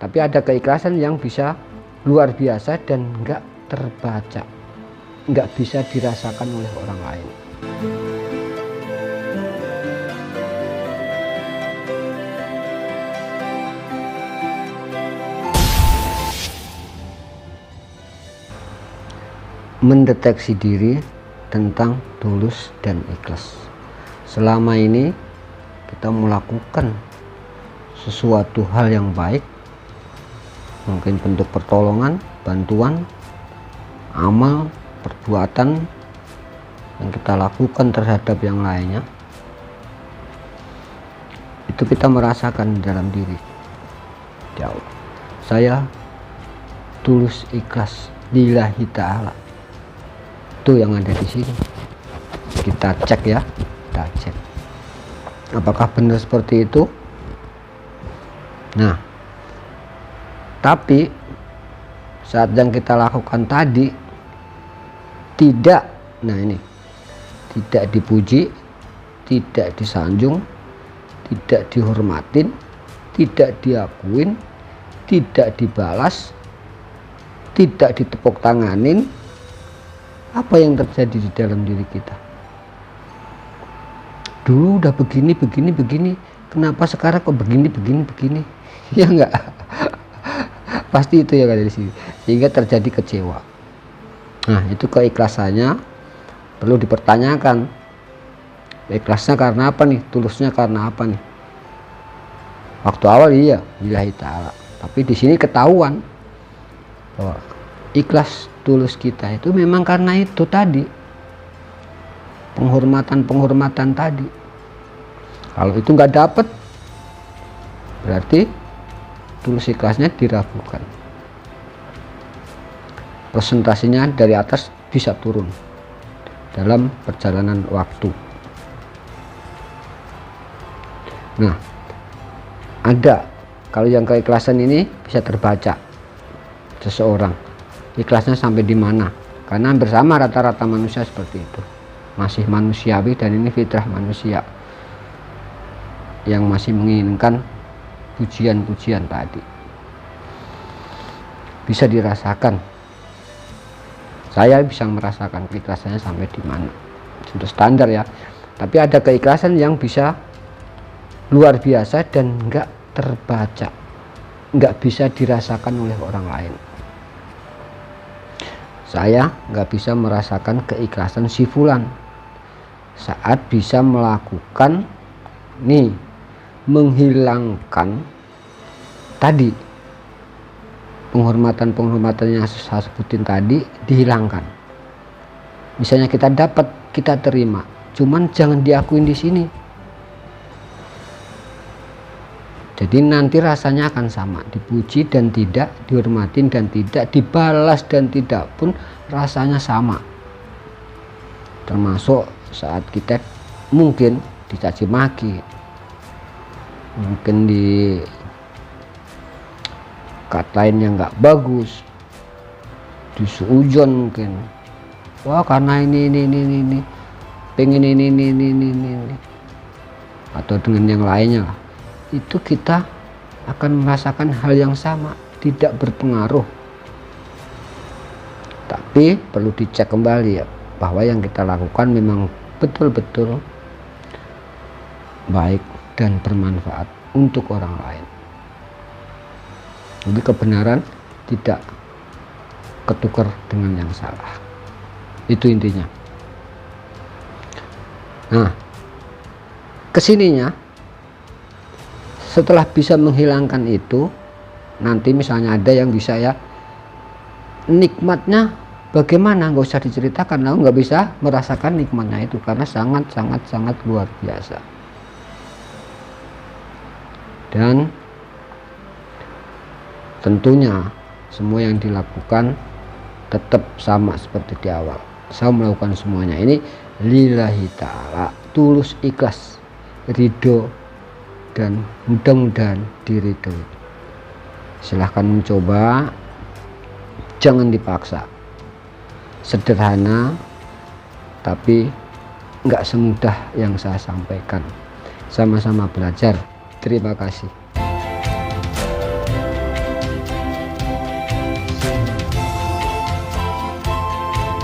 Tapi ada keikhlasan yang bisa luar biasa dan nggak terbaca, nggak bisa dirasakan oleh orang lain. Mendeteksi diri tentang tulus dan ikhlas. Selama ini kita melakukan sesuatu hal yang baik, mungkin bentuk pertolongan, bantuan, amal, perbuatan yang kita lakukan terhadap yang lainnya, itu kita merasakan di dalam diri, ya Allah, saya tulus ikhlas lillahi ta'ala. Itu yang ada di sini. Kita cek ya, kita cek apakah benar seperti itu. Nah, tapi saat yang kita lakukan tadi tidak, nah ini, tidak dipuji, tidak disanjung, tidak dihormatin, tidak diakuin, tidak dibalas, tidak ditepuk tanganin, apa yang terjadi di dalam diri kita? Dulu udah begini, kenapa sekarang kok begini? Ya enggak? Pasti itu ya dari sini, sehingga terjadi kecewa. Nah, itu keikhlasannya perlu dipertanyakan. Ikhlasnya karena apa nih? Tulusnya karena apa nih? Waktu awal iya lillahi ta'ala, tapi di sini ketahuan bahwa ikhlas tulus kita itu memang karena itu tadi, penghormatan tadi. Kalau itu nggak dapet, berarti tulus ikhlasnya diragukan. Presentasinya dari atas bisa turun dalam perjalanan waktu. Nah, ada kalau yang keikhlasan ini bisa terbaca seseorang ikhlasnya sampai di mana, karena bersama rata-rata manusia seperti itu, masih manusiawi, dan ini fitrah manusia yang masih menginginkan pujian-pujian tadi. Bisa dirasakan, saya bisa merasakan keikhlasannya sampai di mana, untuk standar ya. Tapi ada keikhlasan yang bisa luar biasa dan nggak terbaca, nggak bisa dirasakan oleh orang lain. Saya nggak bisa merasakan keikhlasan si fulan saat bisa melakukan nih, menghilangkan tadi penghormatan yang saya sebutin tadi, dihilangkan. Misalnya kita dapat, kita terima, cuman jangan diakuin di sini. Jadi nanti rasanya akan sama, dipuji dan tidak, dihormatin dan tidak, dibalas dan tidak pun rasanya sama. Termasuk saat kita mungkin dicaci maki, mungkin dikatain yang nggak bagus, disuujon mungkin, wah karena ini, pengen ini, atau dengan yang lainnya lah. Itu kita akan merasakan hal yang sama, tidak berpengaruh. Tapi perlu dicek kembali ya, bahwa yang kita lakukan memang betul-betul baik dan bermanfaat untuk orang lain. Jadi kebenaran tidak ketukar dengan yang salah. Itu intinya. Nah, kesininya setelah bisa menghilangkan itu, nanti misalnya ada yang bisa ya, nikmatnya bagaimana nggak usah diceritakan, aku nggak bisa merasakan nikmatnya itu karena sangat luar biasa. Dan tentunya semua yang dilakukan tetap sama seperti di awal. Saya melakukan semuanya ini lillahi ta'ala, tulus ikhlas, ridho, dan mudah-mudahan diridhoi. Silahkan mencoba, jangan dipaksa. Sederhana, tapi nggak semudah yang saya sampaikan. Sama-sama belajar. Terima kasih.